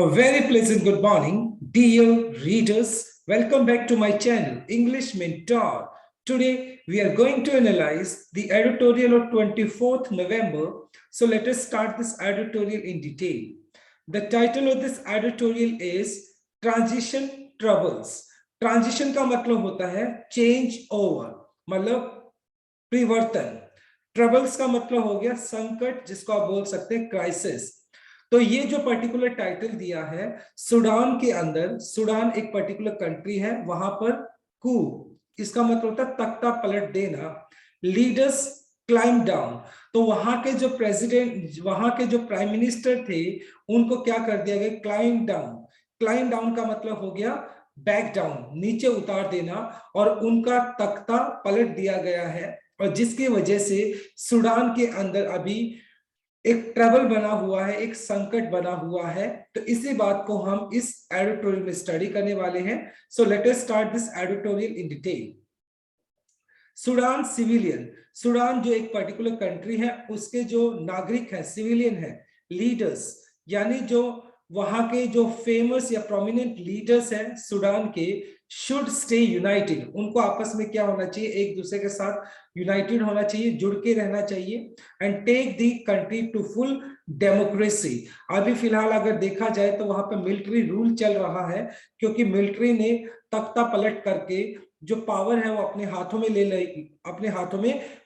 A very pleasant good morning, dear readers. Welcome back to my channel, English Mentor. Today, we are going to analyze the editorial of 24th November. So let us start this editorial in detail. The title of this editorial is Transition Troubles. Transition का मतलब होता है change over, मतलब परिवर्तन. Troubles का मतलब हो गया संकट, जिसको आप बोल सकते हैं क्राइसिस. तो ये जो पर्टिकुलर टाइटल दिया है, सूडान के अंदर, सूडान एक पर्टिकुलर कंट्री है, वहां पर कू, इसका मतलब होता है तख्ता पलट देना. लीडर्स क्लाइम डाउन, तो वहां के जो प्रेसिडेंट, वहां के जो प्राइम मिनिस्टर थे, उनको क्या कर दिया गया, क्लाइम डाउन. क्लाइम डाउन का मतलब हो गया बैक डाउन, नीचे उतार देना, और उनका तख्ता पलट दिया गया है. और जिसकी वजह से सूडान के अंदर अभी एक ट्रबल बना हुआ है, एक संकट बना हुआ है. तो इसी बात को हम इस एडिटोरियल में स्टडी करने वाले हैं. So let us start this editorial in detail. Sudan civilian, Sudan जो एक पर्टिकुलर कंट्री है, उसके जो नागरिक है, सिविलियन है. लीडर्स यानी जो वहां के जो फेमस या प्रोमिनेंट लीडर्स हैं सूडान के, शुड स्टे यूनाइटेड. उनको आपस में क्या होना चाहिए, एक दूसरे के साथ यूनाइटेड होना चाहिए, जुड़ के रहना चाहिए. And take the country to full democracy. अभी फिलहाल अगर देखा जाए तो वहां पर मिलिट्री रूल चल रहा है, क्योंकि मिलिट्री ने तख्ता पलट करके जो पावर है वो अपने हाथों में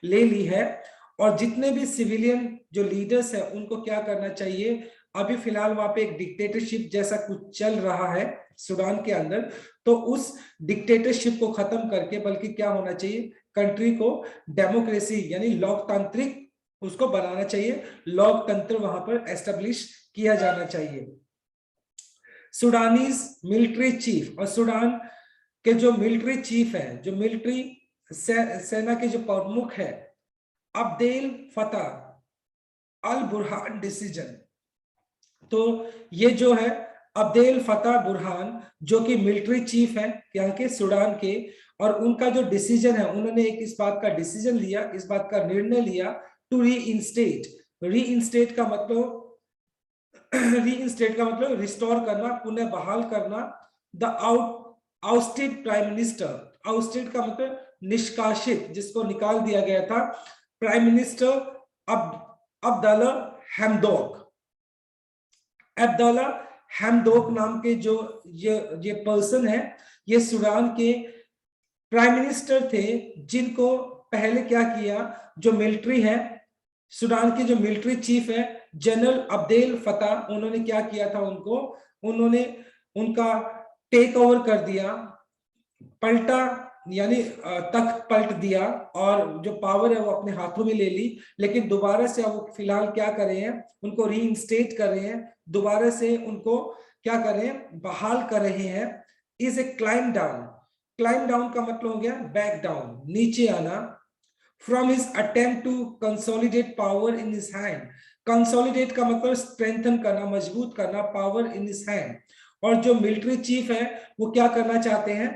ले ली है. और जितने भी सिविलियन जो लीडर्स हैं, उनको क्या करना चाहिए, अभी फिलहाल वहां पे एक डिक्टेटरशिप जैसा कुछ चल रहा है सूडान के अंदर. तो उस डिक्टेटरशिप को खत्म करके बल्कि क्या होना चाहिए, कंट्री को डेमोक्रेसी यानी लोकतांत्रिक उसको बनाना चाहिए. लोकतंत्र वहां पर एस्टेब्लिश किया जाना चाहिए. सूडानीज मिलिट्री चीफ, और सूडान के जो मिलिट्री चीफ है, जो मिलिट्री सेना के जो प्रमुख है, अब्देल फतह अल बुरहान डिसीजन. तो ये जो है अब्देल फतह बुरहान, जो कि मिलिट्री चीफ है यहाँ के सूडान के, और उनका जो डिसीजन है, उन्होंने एक इस बात का डिसीजन लिया, इस बात का निर्णय लिया, टू रीइंस्टेट का मतलब रिस्टोर करना, पुनः बहाल करना. The ousted prime minister, ousted का मतलब निष्कासित, जिसको निकाल दिया गया था, प्राइम मिनिस्टर अब्दुल्ला हमदोक. अब्दुल्ला हमदोक नाम के जो ये पर्सन है, ये सूडान के प्राइम मिनिस्टर थे, जिनको पहले क्या किया, जो मिलिट्री है, सूडान के जो मिलिट्री चीफ है जनरल अब्देल फतह, उन्होंने क्या किया था, उन्होंने उनका टेक ओवर कर दिया, पलटा यानी तख्त पलट दिया, और जो पावर है वो अपने हाथों में ले ली. लेकिन दोबारा से अब फिलहाल क्या कर रहे हैं, उनको रीइंस्टेट कर रहे हैं, दोबारा से उनको क्या कर रहे हैं, बहाल कर रहे हैं. Is a climb down, climb down का मतलब हो गया बैक डाउन, नीचे आना. From his attempt to consolidate power in his hand, consolidate का मतलब strengthen करना, मजबूत करना, power in his hand. और जो मिलिट्री चीफ है वो क्या करना चाहते हैं,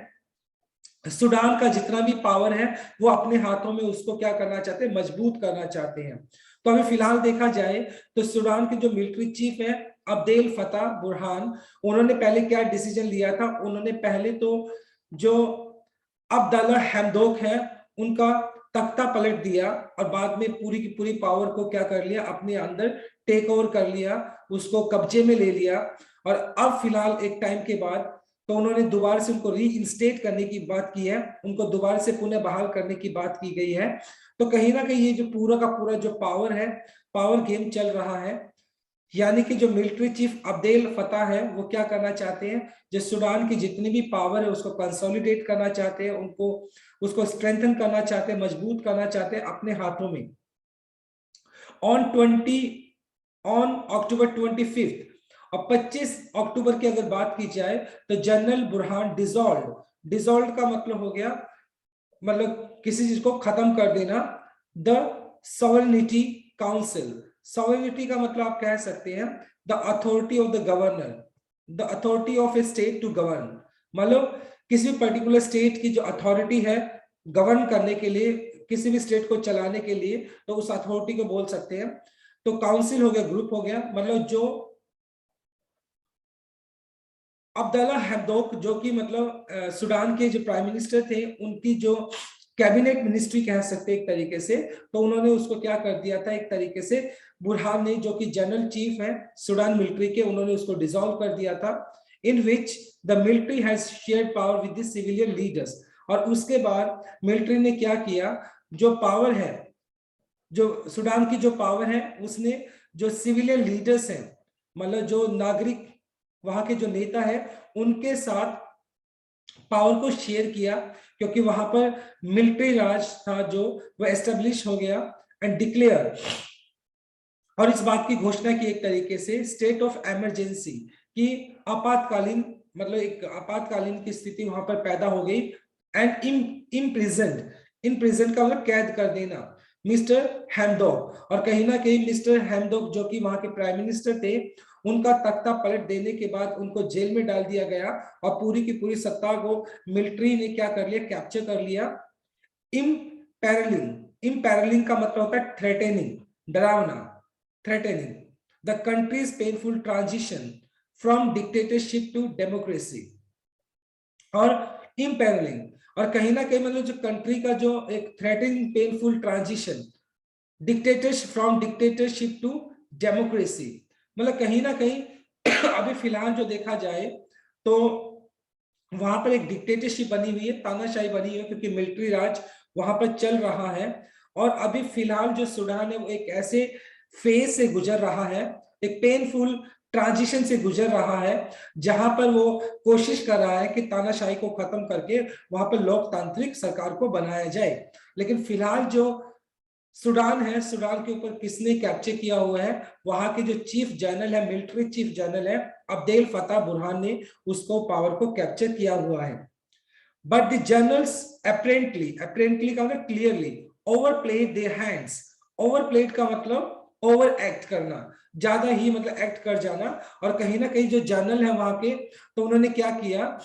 सूडान का जितना भी पावर है वो अपने हाथों में उसको क्या करना चाहते हैं, मजबूत करना चाहते हैं. तो अभी फिलहाल देखा जाए तो सूडान के जो मिलिट्री चीफ है अब्देल फतह बुरहान, उन्होंने पहले क्या डिसीजन लिया था, उन्होंने पहले तो जो अब्दुल्ला हमदोक है उनका तख्ता पलट दिया, और बाद में पूरी की पूरी पावर को क्या कर लिया, अपने अंदर टेक ओवर कर लिया, उसको कब्जे में ले लिया. और अब फिलहाल एक टाइम के बाद तो उन्होंने दोबारा से उनको रीइंस्टेट करने की बात की है, उनको दोबारा से पुनः बहाल करने की बात की गई है. तो कहीं ना कहीं ये जो पूरा का पूरा जो पावर है, पावर गेम चल रहा है. यानी कि जो मिलिट्री चीफ अब्देल फतह है वो क्या करना चाहते हैं, जो सूडान की जितनी भी पावर है उसको कंसोलिडेट करना चाहते हैं, उसको स्ट्रेंथन करना चाहते हैं, मजबूत करना चाहते हैं अपने हाथों में. ऑन अक्टूबर 25 और 25 अक्टूबर की अगर बात की जाए तो जनरल बुरहान डिसॉल्व का मतलब हो गया, मतलब किसी चीज को खत्म कर देना. द सॉवरेनिटी काउंसिल, सॉवरेनिटी का मतलब आप कह सकते हैं the authority of the governor, the authority of a state to govern, मतलब किसी भी पर्टिकुलर स्टेट की जो अथॉरिटी है गवर्न करने के लिए, किसी भी स्टेट को चलाने के लिए, तो उस अथॉरिटी को बोल सकते हैं. तो काउंसिल हो गया, ग्रुप हो गया, मतलब जो अब्दुल्ला हमदोक, जो कि मतलब सूडान के जो प्राइम मिनिस्टर थे, उनकी जो कैबिनेट मिनिस्ट्री कह सकते एक तरीके से, तो उन्होंने उसको क्या कर दिया था, एक तरीके से बुरहान ने, जो कि जनरल चीफ है सूडान मिलिट्री के, उन्होंने उसको डिसॉल्व कर दिया था, in which the military has shared power with the civilian leaders. और उसके बाद मिलिट्री ने क्या किया, जो पावर है, जो सूडान की जो पावर है, उसने जो सिविलियन लीडर्स हैं, मतलब जो नागरिक वहां के जो नेता है, उनके साथ पावर को शेयर किया, क्योंकि वहां पर मिलिट्री राज था जो वो एस्टेब्लिश हो गया एंड डिक्लेयर, और इस बात की घोषणा की एक तरीके से स्टेट ऑफ इमरजेंसी, कि आपातकालीन, मतलब एक आपातकालीन की स्थिति वहां पर पैदा हो गई। एंड इन प्रिजन का मतलब कैद कर देना मिस्टर हैमडॉक, और कहीं ना कहीं मिस्टर हैमडॉक जो कि वहां के प्राइम मिनिस्टर थे, उनका तख्ता पलट देने के बाद उनको जेल में डाल दिया गया, और पूरी की पूरी सत्ता को मिलिट्री ने क्या कर लिया, कैप्चर कर लिया। इम्पैरलिंग का मतलब होता है थ्रेटेनिंग, डरावना, threatening the country's painful transition from dictatorship to democracy, और imperiling, और कहीं ना कहीं मतलब जो कंट्री का जो एक threatening painful transition, dictatorship from dictatorship to democracy, मतलब कहीं ना कहीं अभी फिलहाल जो देखा जाए तो वहां पर एक डिक्टेटरशिप बनी हुई है, तानाशाही बनी हुई है, क्योंकि मिलिट्री राज वहां पर चल रहा है। और अभी फिलहाल जो सूडान है वो एक ऐसे फेज से गुजर रहा है, एक पेनफुल ट्रांजिशन से गुजर रहा है, जहां पर वो कोशिश कर रहा है कि तानाशाही को खत्म करके वहां पर लोकतांत्रिक सरकार को बनाया जाए। लेकिन फिलहाल जो सूडान है, सूडान के ऊपर किसने कैप्चर किया हुआ है, वहां के जो चीफ जनरल है, मिलिट्री चीफ जनरल है अब्देल फतेह बुरहान ने उसको पावर को कैप्चर किया हुआ है। बट द जनरल्स अप्रेंटली का मतलब क्लियरली ओवरप्लेड देयर हैंड्स। ओवरप्लेड का मतलब ओवर एक्ट करना, ज्यादा ही मतलब एक्ट कर जाना, और कहीं ना कहीं जो जनरल है वहां के, तो उन्होंने क्या किया,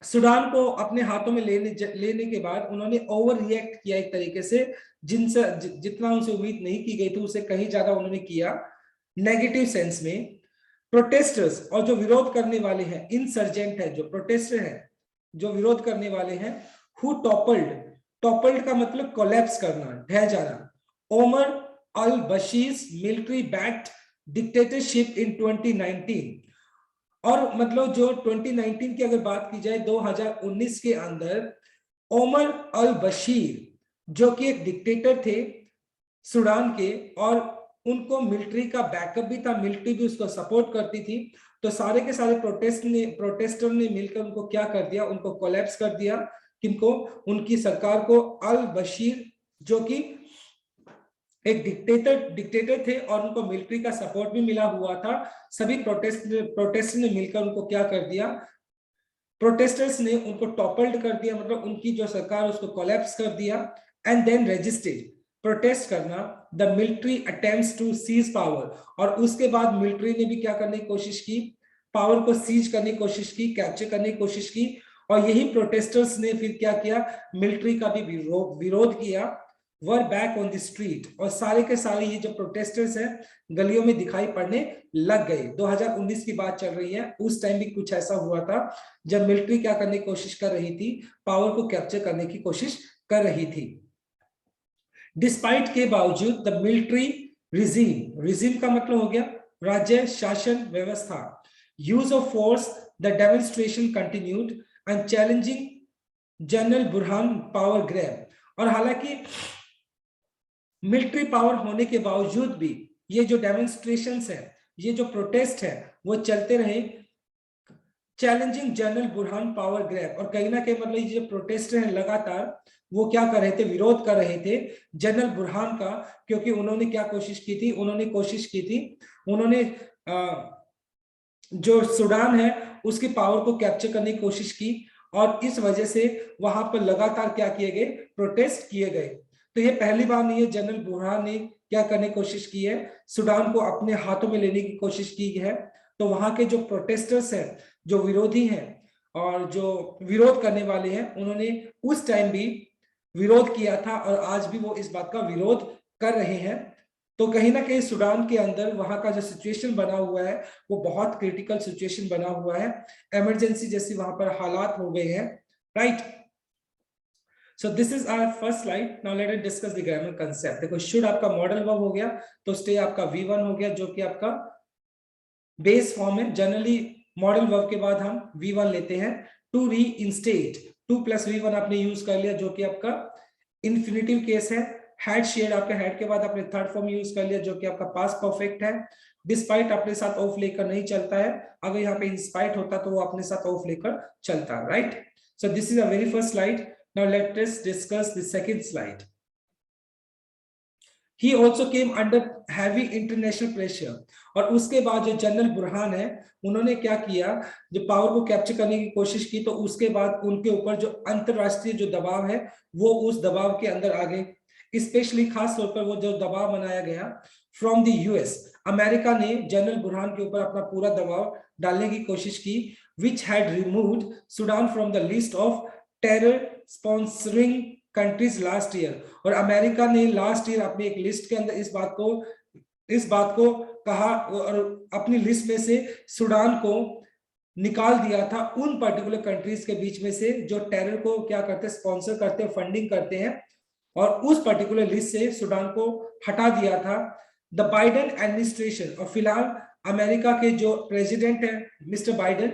सूडान को अपने हाथों में लेने के बाद उन्होंने ओवर रिएक्ट किया एक तरीके से, जिनसे जितना उनसे उम्मीद नहीं की गई थी उससे कहीं ज्यादा उन्होंने किया, नेगेटिव सेंस में। प्रोटेस्टर्स और जो विरोध करने वाले हैं, इंसर्जेंट है, जो प्रोटेस्टर है, जो विरोध करने वाले हैं, हु टॉपल्ड, टॉपल्ड का मतलब कोलैप्स करना, ढह जाना, ओमर अल बशीर मिलिट्री बैक्ड डिक्टेटरशिप इन 2019। और मतलब जो 2019 की अगर बात की जाए, 2019 के अंदर ओमर अल बशीर जो कि एक डिक्टेटर थे सूडान के, और उनको मिलिट्री का बैकअप भी था, मिलिट्री भी उसको सपोर्ट करती थी, तो सारे के सारे प्रोटेस्टर ने मिलकर उनको क्या कर दिया, उनको कोलैप्स कर दिया। किनको, उनकी सरकार को। अल बशीर जो कि एक डिक्टेटर थे और उनको मिलिट्री का सपोर्ट भी मिला हुआ था, सभी प्रोटेस्ट ने मिलकर उनको क्या कर दिया, प्रोटेस्टर्स ने उनको टॉपल्ड कर दिया, मतलब उनकी जो सरकार उसको कोलैप्स कर दिया। एंड देन रजिस्टेड, प्रोटेस्ट करना, the military attempts to seize power, और उसके बाद मिलिट्री ने भी क्या करने की कोशिश की, पावर को सीज करने की कोशिश की, कैप्चर करने की कोशिश की। और यही प्रोटेस्टर्स ने फिर क्या किया, मिलिट्री का भी विरोध किया, were back on the street, और सारे के सारे ये जो प्रोटेस्टर्स हैं गलियों में दिखाई पड़ने लग गए। 2019 की बात चल रही है, उस टाइम भी कुछ ऐसा हुआ था जब मिलिट्री क्या करने की कोशिश कर रही थी, पावर को कैप्चर करने की कोशिश कर रही थी। डिस्पाइट के बावजूद द मिलिट्री रिजीम का मतलब हो गया राज्य शासन व्यवस्था, use of force, the demonstration continued and challenging general Burhan power grab. और हालांकि मिलिट्री पावर होने के बावजूद भी ये जो डेमोन्स्ट्रेशंस है, ये जो प्रोटेस्ट है, वो चलते रहे, challenging general Burhan power grab. और कहीं ना कहीं मतलब ये जो प्रोटेस्ट है लगातार वो क्या कर रहे थे, विरोध कर रहे थे जनरल बुरहान का, क्योंकि उन्होंने क्या कोशिश की थी, उन्होंने जो सूडान है उसकी पावर को कैप्चर करने की कोशिश की, और इस वजह से वहां पर लगातार क्या किए गए, प्रोटेस्ट किए गए। तो ये पहली बार नहीं है, जनरल बुरहान ने क्या करने की कोशिश की है, सूडान को अपने हाथों में लेने की कोशिश की है। तो वहां के जो प्रोटेस्टर्स हैं, जो विरोधी हैं और जो विरोध करने वाले हैं, उन्होंने उस टाइम भी विरोध किया था और आज भी वो इस बात का विरोध कर रहे हैं। तो कहीं ना कहीं सूडान के अंदर वहां का जो सिचुएशन बना हुआ है वो बहुत क्रिटिकल सिचुएशन बना हुआ है, इमरजेंसी जैसी वहां पर हालात हो गए हैं, right. So this is our first slide. Now let us discuss the grammar concept. देखो, शुड आपका मॉडल वर्ब हो गया, तो स्टे आपका V1 हो गया, जो कि आपका बेस फॉर्म है। जनरली मॉडल वर्ब के बाद हम V1 लेते हैं। टू री इंस्टेट, टू प्लस V1 आपने यूज कर लिया, जो कि आपका इन्फिनिटिव केस है। हैड शेयर, आपके हैड के बाद आपने थर्ड फॉर्म यूज कर लिया, जो कि आपका पास्ट परफेक्ट है। डिस्पाइट अपने साथ ऑफ लेकर नहीं चलता है, अगर यहाँ पे इंस्पाइट होता तो वो अपने साथ ऑफ लेकर चलता, right. So this is a very first slide. Now let us discuss the second slide. He also came under heavy international pressure। और उसके बाद जो जनरल बुरहान है, उन्होंने क्या किया, जो पावर को कैप्चर करने की कोशिश की, तो उसके बाद उनके ऊपर जो अंतरराष्ट्रीय जो दबाव है वो उस दबाव के अंदर आ गए। स्पेशली खास तौर पर वो जो दबाव बनाया गया फ्रॉम द यूएस, अमेरिका ने जनरल बुरहान के ऊपर अपना पूरा दबाव डालने की कोशिश की, which had removed Sudan from the list of terror sponsoring countries last year. और अमेरिका ने लास्ट ईयर अपनी एक लिस्ट के अंदर इस बात को कहा और अपनी लिस्ट में से सूडान को निकाल दिया था उन पर्टिकुलर कंट्रीज के बीच में से जो टेरर को क्या करते हैं, स्पॉन्सर करते हैं, फंडिंग करते हैं, और उस पर्टिकुलर लिस्ट से सूडान को हटा दिया था द बाइडेन एडमिनिस्ट्रेशन। और फिलहाल अमेरिका के जो प्रेसिडेंट है मिस्टर बाइडेन,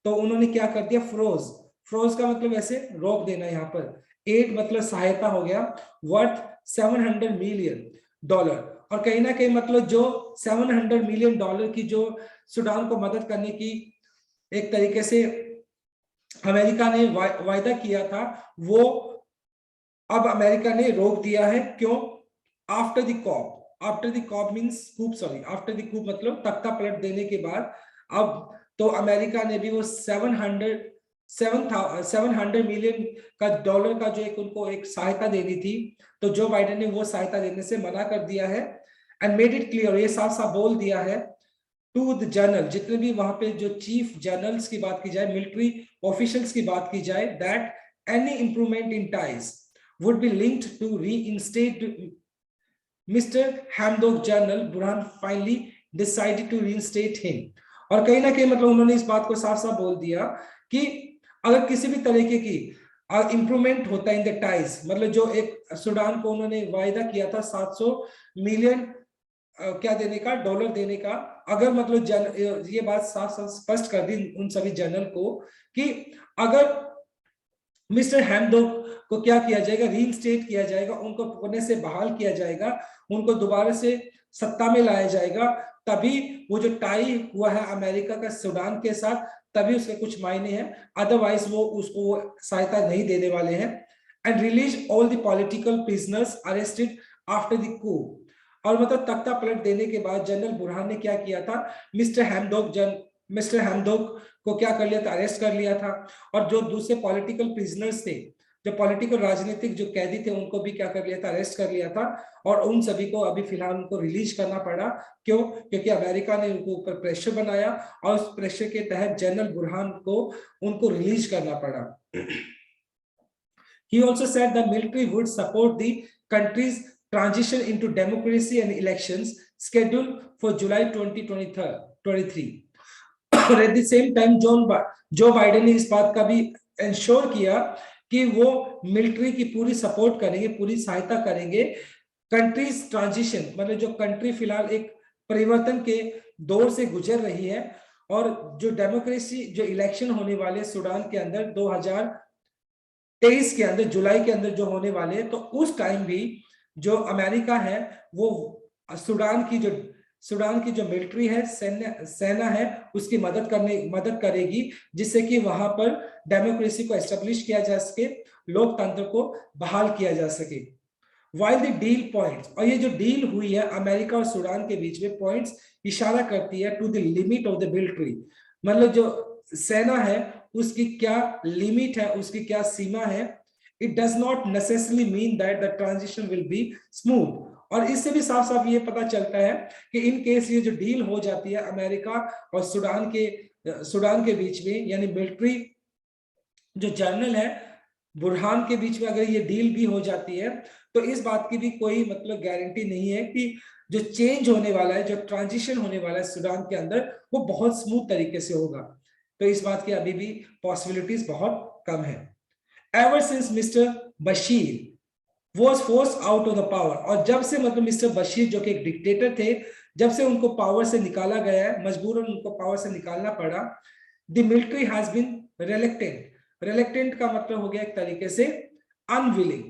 तो उन्होंने क्या कर दिया, फ्रोज का मतलब ऐसे रोक देना, यहाँ पर एड मतलब सहायता हो गया, वर्थ $700 मिलियन। और कहीं ना कहीं मतलब जो $700 मिलियन की जो सूडान को मदद करने की एक तरीके से अमेरिका ने वायदा किया था, वो अब अमेरिका ने रोक दिया है। क्यों? After the cop means coup, sorry, after the coup मतलब तख्ता पलट देने के बाद अब तो अमेरिका ने भी वो 700 मिलियन का डॉलर का जो उनको एक सहायता देनी थी, तो जो बाइडेन ने वो सहायता देने से मना कर दिया है। एंड मेड इट क्लियर, ये साफ साफ बोल दिया है टू द जनरल, जितने भी वहां पे जो चीफ जनरल्स की बात की जाए, मिलिट्री ऑफिशियल्स की बात की जाए, that any improvement in ties would be linked to reinstate Mr. Hamdok General Burhan finally decided to reinstate him। और कहीं ना कहीं मतलब उन्होंने इस बात को साफ साफ बोल दिया कि अगर किसी भी तरीके की इंप्रूवमेंट होता है इन द टाइज, मतलब जो एक सूडान को उन्होंने वायदा किया था 700 मिलियन क्या देने का, डॉलर देने का, अगर मतलब ये बात साफ साफ स्पष्ट कर दी उन सभी जनरल को कि अगर मिस्टर हैमडॉक को क्या किया जाएगा, रीइंस्टेट किया जाएगा, उनको पुणे से बहाल किया जाएगा, उनको दोबारा से सत्ता में लाया जाएगा, तभी वो जो टाई हुआ है अमेरिका का सूडान के साथ, तभी उसके कुछ मायने हैं, अदरवाइज वो उसको सहायता नहीं देने वाले हैं। And release all the political prisoners arrested after the coup. और मतलब तख्ता पलट देने के बाद जनरल बुरहान ने क्या किया था, मिस्टर हैमडॉक को क्या कर लिया था, अरेस्ट कर लिया था। और जो दूसरे पॉलिटिकल प्रिजनर्स थे, जो पॉलिटिकल राजनीतिक जो कैदी थे, उनको भी क्या कर लिया था, अरेस्ट कर लिया था। और उन सभी को अभी फिलहाल उनको रिलीज करना पड़ा। क्यों? क्योंकि अमेरिका ने उनको ऊपर प्रेशर बनाया और उस प्रेशर के तहत जनरल बुरहान को उनको रिलीज करना पड़ा। He also said the military would support the country's transition into democracy and elections scheduled for July 2023। और at the same time Joe Biden ने इस बात का भी इंश्योर किया कि वो मिलिट्री की पूरी सपोर्ट करेंगे, पूरी सहायता करेंगे कंट्रीज ट्रांजिशन, मतलब जो कंट्री फिलहाल एक परिवर्तन के दौर से गुजर रही है, और जो डेमोक्रेसी जो इलेक्शन होने वाले सूडान के अंदर 2023 के अंदर, जुलाई के अंदर जो होने वाले, तो उस टाइम भी जो अमेरिका है वो सूडान की जो मिलिट्री है, सेना है, उसकी मदद करेगी, जिससे कि वहां पर डेमोक्रेसी को एस्टेब्लिश किया जा सके, लोकतंत्र को बहाल किया जा सके। वाइल द डील पॉइंट्स, और ये जो डील हुई है अमेरिका और सूडान के बीच में, पॉइंट्स इशारा करती है to the limit of the military, मतलब जो सेना है उसकी क्या लिमिट है, उसकी क्या सीमा है। It does not necessarily mean that the transition will be smooth. और इससे भी साफ साफ ये पता चलता है कि इन केस ये जो डील हो जाती है अमेरिका और सूडान के बीच में, यानी मिलिट्री जो जनरल है बुरहान के बीच में, अगर ये डील भी हो जाती है, तो इस बात की भी कोई मतलब गारंटी नहीं है कि जो चेंज होने वाला है, जो ट्रांजिशन होने वाला है सूडान के अंदर, वो बहुत स्मूथ तरीके से होगा। तो इस बात की अभी भी पॉसिबिलिटीज बहुत कम है। Ever since mister Bashir was forced out of the power, और जब से मतलब मिस्टर बशीर जो कि एक डिक्टेटर थे, जब से उनको पावर से निकाला गया है, मजबूरन उनको पावर से निकालना पड़ा, the military has been reluctant। reluctant का मतलब हो गया एक तरीके से unwilling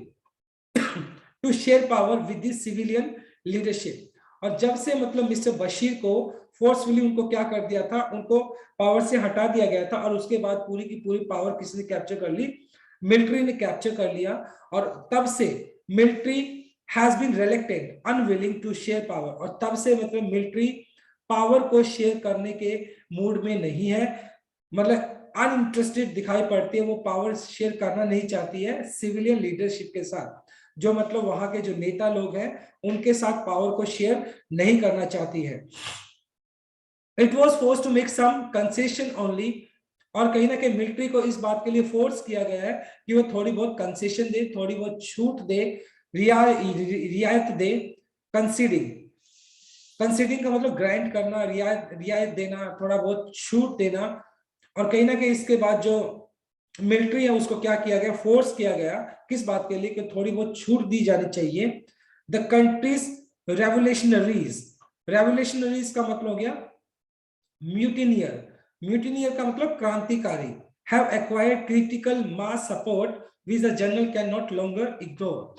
to share power with the civilian leadership। और जब से मतलब मिस्टर बशीर को फोर्सफुली उनको क्या कर दिया था, उनको पावर से हटा दिया गया था, और उसके बाद पूरी की पूरी पावर किसने कैप्चर कर ली, मिलिट्री ने कैप्चर कर लिया। और तब से military has been reluctant, unwilling to share power, और तब से मतलब मिलिट्री पावर को शेयर करने के मूड में नहीं है, मतलब अनइंटरेस्टेड दिखाई पड़ती है, वो पावर शेयर करना नहीं चाहती है सिविलियन लीडरशिप के साथ, जो मतलब वहां के जो नेता लोग हैं उनके साथ पावर को शेयर नहीं करना चाहती है। It was force to make some concession only, और कहीं ना कहीं मिलिट्री को इस बात के लिए फोर्स किया गया है कि वो थोड़ी बहुत कंसेशन दे, थोड़ी बहुत छूट दे, रियायत दे। कंसीडिंग, कंसीडिंग का मतलब ग्रांट करना, रियायत देना, थोड़ा बहुत छूट देना। और कहीं ना कहीं इसके बाद जो मिलिट्री है उसको क्या किया गया, फोर्स किया गया किस बात के लिए, कि थोड़ी बहुत छूट दी जानी चाहिए। द कंट्रीज रेवोल्यूशनरीज, रेवोल्यूशनरीज का मतलब हो गया म्यूटिनियर, म्यूटिनियर का मतलब क्रांतिकारी, have acquired critical mass support which the general can not longer ignore.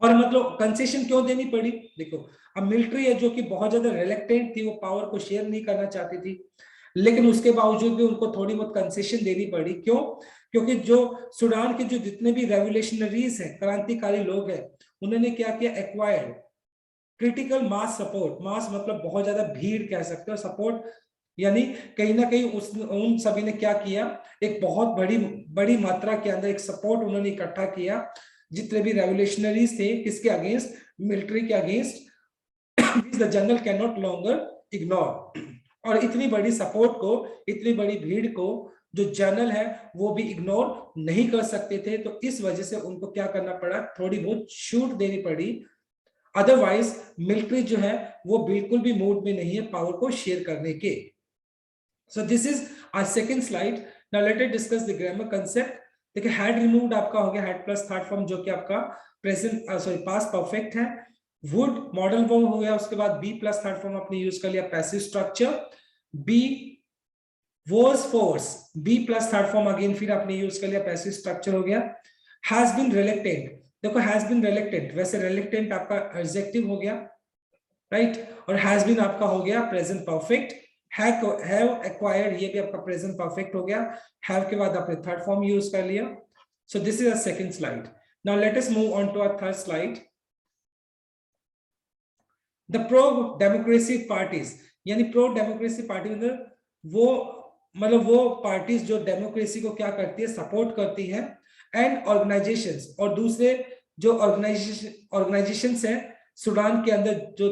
और मतलब कंसेशन क्यों देनी पड़ी, देखो अब मिलिट्री है जो कि बहुत ज्यादा रिलेक्टेंट थी, वो पावर को शेयर नहीं करना चाहती थी, लेकिन उसके बावजूद भी उनको थोड़ी बहुत कंसेशन देनी पड़ी। क्यों? क्योंकि जो सूडान के जो जितने भी रेवोल्यूशनरीज हैं, क्रांतिकारी लोग हैं, उन्होंने क्या किया, एक्वायर्ड क्रिटिकल मास सपोर्ट, मास मतलब बहुत ज्यादा भीड़ कह सकते हो, सपोर्ट यानी कहीं ना कहीं उन सभी ने क्या किया, एक बहुत बड़ी बड़ी मात्रा के अंदर एक सपोर्ट उन्होंने इकट्ठा किया, जितने भी रेवोल्यूशनरीज थे, किसके अगेंस्ट, मिलिट्री के against, the general can not longer ignore. और इतनी बड़ी सपोर्ट को, इतनी बड़ी भीड़ को जो जनरल है वो भी इग्नोर नहीं कर सकते थे, तो इस वजह से उनको क्या करना पड़ा, थोड़ी बहुत छूट देनी पड़ी। अदरवाइज मिलिट्री जो है वो बिल्कुल भी मूड में नहीं है पावर को शेयर करने के। So this is our second slide. Now let us discuss the grammar concept. देखिए हैड रिमूव्ड आपका हो गया हेड प्लस थर्ड फॉर्म, जो कि आपका प्रेजेंट सॉरी पास्ट परफेक्ट है। वुड मॉडल वर्ब हो गया, उसके बाद बी प्लस थर्ड फॉर्म आपने यूज कर लिया passive structure. Be was force, be plus third form again फिर आपने यूज कर लिया पैसिव स्ट्रक्चर हो गया। हैज बीन रिलेक्टेंट, देखो हैज बीन रिलेक्टेंट, वैसे रिलेक्टेंट आपका एडजेक्टिव हो गया, राइट, और हैज बीन आपका हो गया प्रेजेंट परफेक्ट। हैव एक्वायर्ड ये भी आपका प्रेजेंट परफेक्ट हो गया, हैव के बाद आपने थर्ड फॉर्म यूज कर लिया। So this is a second slide. Now let us move on to our third slide. The pro democracy parties, यानी प्रो डेमोक्रेसी पार्टी मतलब वो पार्टीज जो डेमोक्रेसी को क्या करती है, सपोर्ट करती है, एंड ऑर्गेनाइजेशंस, और दूसरे जो ऑर्गेनाइजेशंस हैं सूडान के अंदर, जो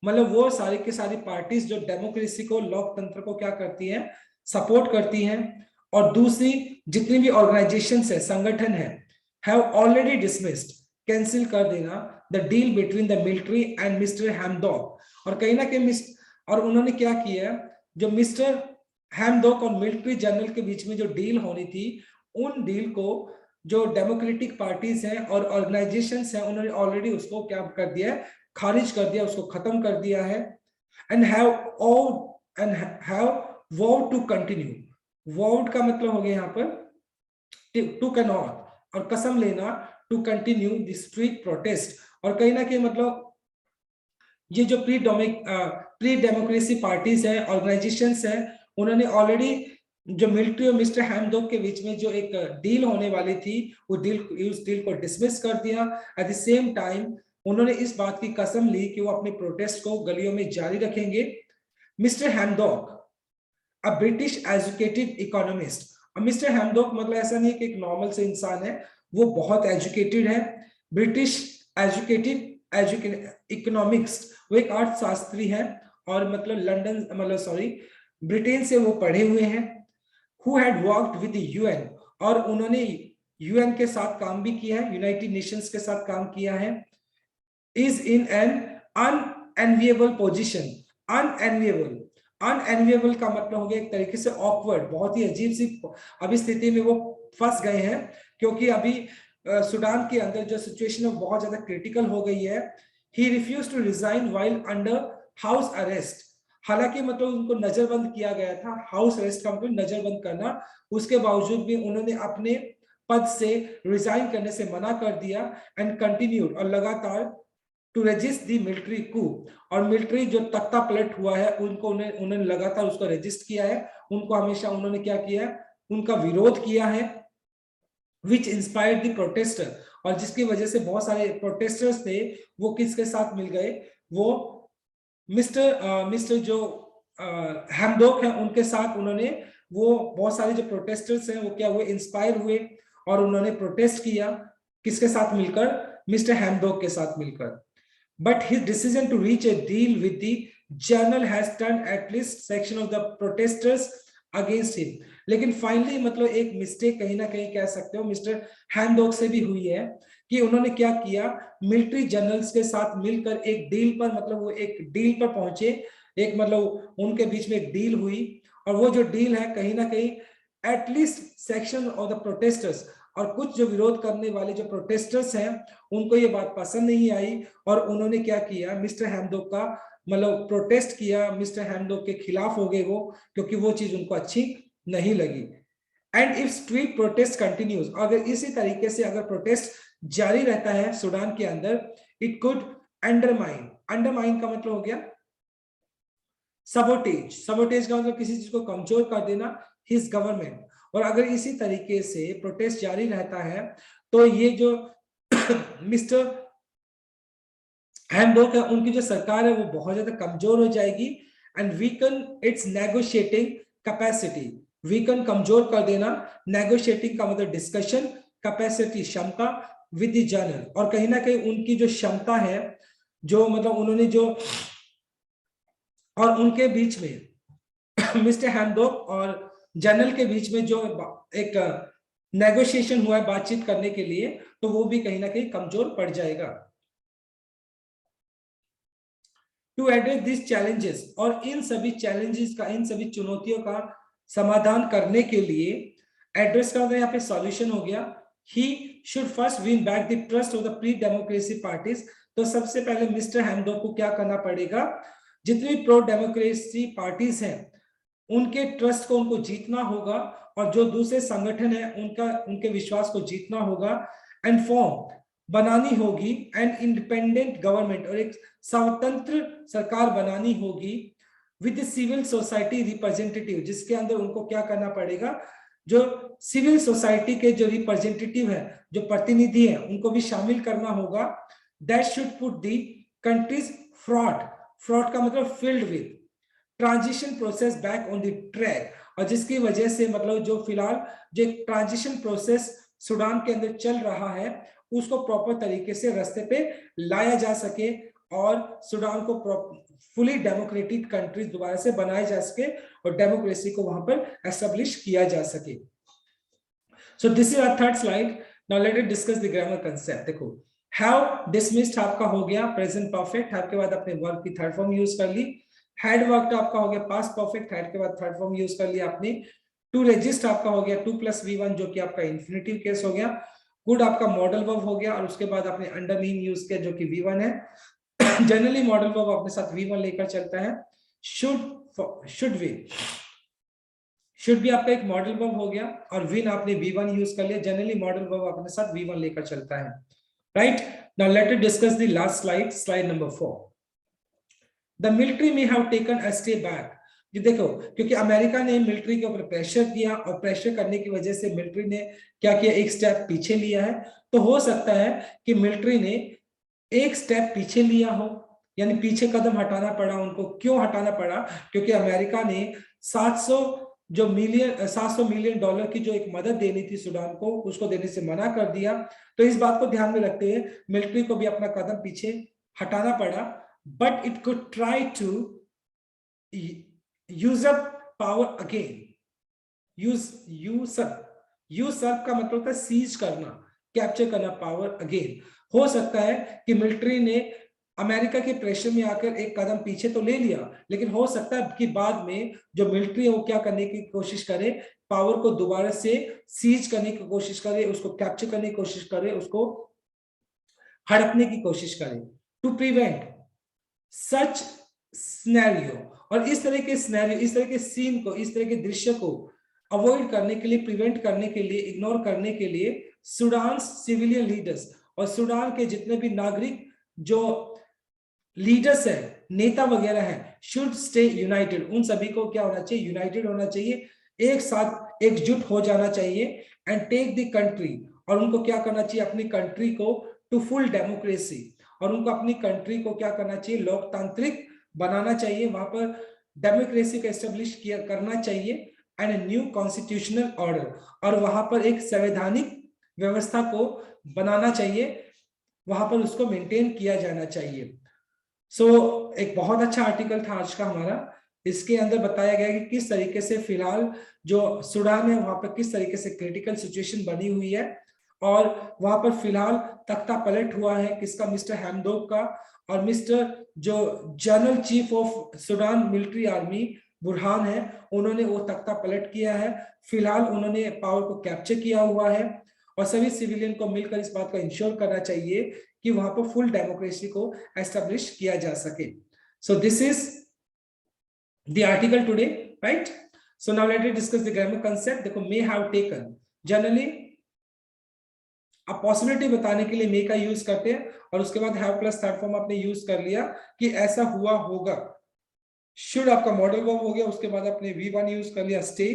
मतलब वो सारी की सारी पार्टीज जो डेमोक्रेसी को, लोकतंत्र को क्या करती है, सपोर्ट करती हैं। और दूसरी जितनी भी ऑर्गेनाइजेशंस है, संगठन है, हैव ऑलरेडी डिसमिस्ड, कैंसिल कर देना the deal between the military and mister Hamdok. और कहीं ना कहीं और उन्होंने क्या किया, जो मिस्टर हैमडॉक और मिलिट्री जनरल के बीच में जो डील होनी थी, उन डील को जो डेमोक्रेटिक पार्टीज हैं और ऑर्गेनाइजेशंस हैं, उन्होंने ऑलरेडी उसको क्या कर दिया है, खारिज कर दिया, उसको खत्म कर दिया है। एंड हैव वोड टू कंटिन्यू, वोड का मतलब हो गया यहाँ पर टू कैन नॉट, और कसम लेना, to continue the street protest. और कहीं ना कहीं मतलब ये जो प्री डेमोक्रेसी पार्टीज है, ऑर्गेनाइजेशंस है, उन्होंने ऑलरेडी जो मिलिट्री और मिस्टर हैमडॉक के बीच में जो एक डील होने वाली थी, उस डील को डिसमिस कर दिया। एट द सेम टाइम उन्होंने इस बात की कसम ली कि वो अपने प्रोटेस्ट को गलियों में जारी रखेंगे। Mister Hamdok a British educated economist, और मिस्टर हैमडॉक मतलब ऐसा नहीं कि एक नॉर्मल से इंसान है, वो बहुत एजुकेटेड है, ब्रिटिश एजुकेटेड इकोनॉमिक्स, वो एक अर्थशास्त्री है, और मतलब लंदन मतलब सॉरी ब्रिटेन से वो पढ़े हुए हैं। Who had worked with UN, और उन्होंने यूएन के साथ काम भी किया है, यूनाइटेड नेशंस के साथ काम किया है, इज इन एन अनएनविएबल पोजीशन। अनएनविएबल, अनएनविएबल का मतलब हो गया एक तरीके से ऑकवर्ड, बहुत ही अजीब सी अभी स्थिति में वो फंस गए हैं, क्योंकि अभी सूडान के अंदर जो सिचुएशन है बहुत ज्यादा क्रिटिकल हो गई है। He refuse to resign while under house arrest. हालांकि मतलब उनको नजरबंद किया गया था, हाउस अरेस्ट का मतलब नजरबंद करना, उसके बावजूद भी उन्होंने अपने पद से रिजाइन करने से मना कर दिया एंड कंटिन्यूड, और लगातार to resist the military coup. और मिलिट्री जो तख्ता पलट हुआ है उनको उन्होंने लगातार उसको रेजिस्ट किया है, उनको हमेशा उन्होंने क्या किया है, उनका विरोध किया है, विच इंस्पायर्ड द प्रोटेस्टर। और जिसकी वजह से बहुत सारे प्रोटेस्टर्स थे वो किसके साथ मिल गए, वो मिस्टर जो हैमडॉक है उनके साथ उन्होंने, वो बहुत सारे जो प्रोटेस्टर्स हैं वो क्या हुए, इंस्पायर हुए और उन्होंने प्रोटेस्ट किया किसके साथ मिलकर, मिस्टर हैमडॉक के साथ मिलकर। But his decision to reach a deal with the journal has turned at least section of the protesters against him. लेकिन फाइनली मतलब एक मिस्टेक कहीं ना कहीं कह सकते हो मिस्टर हैमडॉक से भी हुई है, कि उन्होंने क्या किया, मिलिट्री जनरल्स के साथ मिलकर एक डील पर, मतलब वो एक डील पर पहुंचे, एक मतलब उनके बीच में एक डील हुई, और वो जो डील है कहीं ना कहीं at least section of the protesters, और कुछ जो विरोध करने वाले जो प्रोटेस्टर्स हैं उनको ये बात पसंद नहीं आई, और उन्होंने क्या किया, मिस्टर हैमडॉक का मतलब प्रोटेस्ट किया, मिस्टर हैमडॉक के खिलाफ हो गए वो, क्योंकि वो चीज उनको अच्छी नहीं लगी। And if street protest continues, अगर इसी तरीके से अगर प्रोटेस्ट जारी रहता है सूडान के अंदर, इट कुड अंडरमाइन, अंडरमाइन का मतलब हो गया सबोटेज, सबोटेज का मतलब किसी चीज को कमजोर कर देना, हिज गवर्नमेंट। और अगर इसी तरीके से प्रोटेस्ट जारी रहता है तो ये जो मिस्टर हैमडॉक है उनकी जो सरकार है वो बहुत ज्यादा कमजोर हो जाएगी, and weaken it's negotiating capacity. Weaken कमजोर कर देना, नेगोशिएटिंग का मतलब डिस्कशन, कैपेसिटी क्षमता, विद द जर्नल, और कहीं ना कहीं उनकी जो क्षमता है, जो मतलब उन्होंने जो, और उनके बीच में मिस्टर हैमडॉक और जनरल के बीच में जो एक नेगोशिएशन हुआ है बातचीत करने के लिए, तो वो भी कहीं ना कहीं कमजोर पड़ जाएगा। टू एड्रेस दिस चैलेंजेस, और इन सभी चैलेंजेस का, इन सभी चुनौतियों का समाधान करने के लिए, एड्रेस का यहाँ पे सॉल्यूशन हो गया, he should first win back the trust of the pre democracy parties. तो सबसे पहले मिस्टर हैमडॉक को क्या करना पड़ेगा, जितनी प्रो डेमोक्रेसी पार्टीज हैं उनके ट्रस्ट को उनको जीतना होगा, और जो दूसरे संगठन है उनका, उनके विश्वास को जीतना होगा, एंड फॉर्म बनानी होगी, एंड इंडिपेंडेंट गवर्नमेंट, और एक स्वतंत्र सरकार बनानी होगी, विद सिविल सोसाइटी रिप्रेजेंटेटिव, जिसके अंदर उनको क्या करना पड़ेगा, जो सिविल सोसाइटी के जो रिप्रेजेंटेटिव है, जो प्रतिनिधि है, उनको भी शामिल करना होगा। That should put the countries fraud, fraud का मतलब field with transition process back on the track, और जिसकी वजह से मतलब जो फिलहाल जो ट्रांजिशन प्रोसेस सूडान के अंदर चल रहा है उसको प्रॉपर तरीके से रास्ते पे लाया जा सके, और सूडान को फुली डेमोक्रेटिक कंट्री दोबारा से बनाया जा सके, और डेमोक्रेसी को वहां पर एस्टेब्लिश किया जा सके। So this is our third slide. Now let us discuss the grammar concept. देखो, हैव डिसमिस्ड आपका हो गया प्रेजेंट परफेक्ट, हैव के बाद अपने वर्ब की थर्ड फॉर्म यूज कर ली। हैड वर्कड आपका हो गया पास्ट परफेक्ट, हैड के बाद थर्ड फॉर्म यूज कर लिया आपने। टू रजिस्ट आपका हो गया 2 + V1 जो कि आपका इन्फिनेटिव केस हो गया। गुड आपका मॉडल वर्ब हो गया, और उसके बाद आपने अंडरमीन यूज किया जो कि V1 है। जनरली मॉडल वर्ब अपने साथ V1 लेकर चलता है। शुड विन, शुड भी आपका एक मॉडल वर्ब हो गया, और विन आपने V1 यूज कर लिया। जनरली मॉडल वर्ब अपने साथ V1 लेकर चलता है, right. Now let us discuss the last slide, slide number 4। The military may have taken a step back। ये देखो, क्योंकि अमेरिका ने मिलिट्री के ऊपर प्रेशर किया, और प्रेशर करने की वजह से मिलिट्री ने क्या किया, एक स्टेप पीछे लिया है। तो हो सकता है कि मिलिट्री ने एक स्टेप पीछे लिया हो, यानी पीछे कदम हटाना पड़ा उनको। क्यों हटाना पड़ा, क्योंकि अमेरिका ने 700 मिलियन डॉलर की जो एक मदद देनी थी सूडान को, उसको देने से मना कर दिया। तो इस बात को ध्यान में रखते हुए मिलिट्री को भी अपना कदम पीछे हटाना पड़ा, but it could try to use up power again, use up यूसर्प का मतलब होता है सीज करना, कैप्चर करना पावर अगेन। हो सकता है कि मिलिट्री ने अमेरिका के प्रेशर में आकर एक कदम पीछे तो ले लिया, लेकिन हो सकता है कि बाद में जो मिलिट्री है वो क्या करने की कोशिश करे, पावर को दोबारा से सीज करने की कोशिश करे, उसको कैप्चर करने की कोशिश करे, उसको हड़पने की कोशिश करे। टू प्रिवेंट सच सिनेरियो, और इस तरह के सिनेरियो, इस तरह के सीन को, इस तरह के दृश्य को अवॉइड करने के लिए, प्रिवेंट करने के लिए, इग्नोर करने के लिए सूडान सिविलियन लीडर्स और सूडान के जितने भी नागरिक जो लीडर्स है, नेता वगैरह है, शुड स्टे यूनाइटेड। उन सभी को क्या होना चाहिए, यूनाइटेड होना चाहिए, एक साथ एकजुट हो जाना चाहिए। एंड टेक द कंट्री, और उनको क्या करना चाहिए, अपनी कंट्री को टू फुल डेमोक्रेसी, और उनको अपनी कंट्री को क्या करना चाहिए, लोकतांत्रिक बनाना चाहिए, वहां पर डेमोक्रेसी का एस्टेब्लिश किया करना चाहिए। And a new constitutional order, और वहां पर एक संवैधानिक व्यवस्था को बनाना चाहिए, वहां पर उसको मेंटेन किया जाना चाहिए। एक बहुत अच्छा आर्टिकल था आज का हमारा। इसके अंदर बताया गया कि किस तरीके से फिलहाल जो सूडान है वहां पर किस तरीके से क्रिटिकल सिचुएशन बनी हुई है, और वहां पर फिलहाल तख्ता पलट हुआ है किसका, मिस्टर हैमदोक का, और मिस्टर जो general chief of Sudan military army Burhan है, उन्होंने वो तख्ता पलट किया है। फिलहाल उन्होंने पावर को कैप्चर किया हुआ है, और सभी सिविलियन को मिलकर इस बात का इंश्योर करना चाहिए कि वहां पर फुल डेमोक्रेसी को एस्टेब्लिश किया जा सके। So this is the article today, right? So now let us discuss the grammar concept. देखो, मे हैव टेकन, जनरली अब पॉसिबिलिटी बताने के लिए मे का यूज करते हैं, और उसके बाद हैव प्लस थर्ड फॉर्म आपने यूज कर लिया कि ऐसा हुआ होगा। शुड आपका मॉडल वर्ब हो गया, उसके बाद आपने V1 यूज कर लिया, स्टे।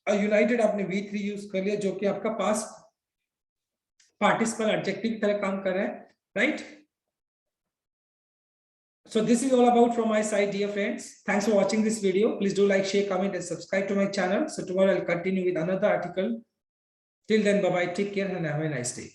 यूनाइटेड आपने V3 यूज कर लिया, जो कि आपका पास्ट पार्टिसिपल एडजेक्टिव की तरह काम कर रहा है, right? So this is all about from my side, dear friends. Thanks for watching this video. Please do like, share, comment, and subscribe to my channel. So tomorrow I'll continue with another article. Till then, bye bye. Take care and have a nice day.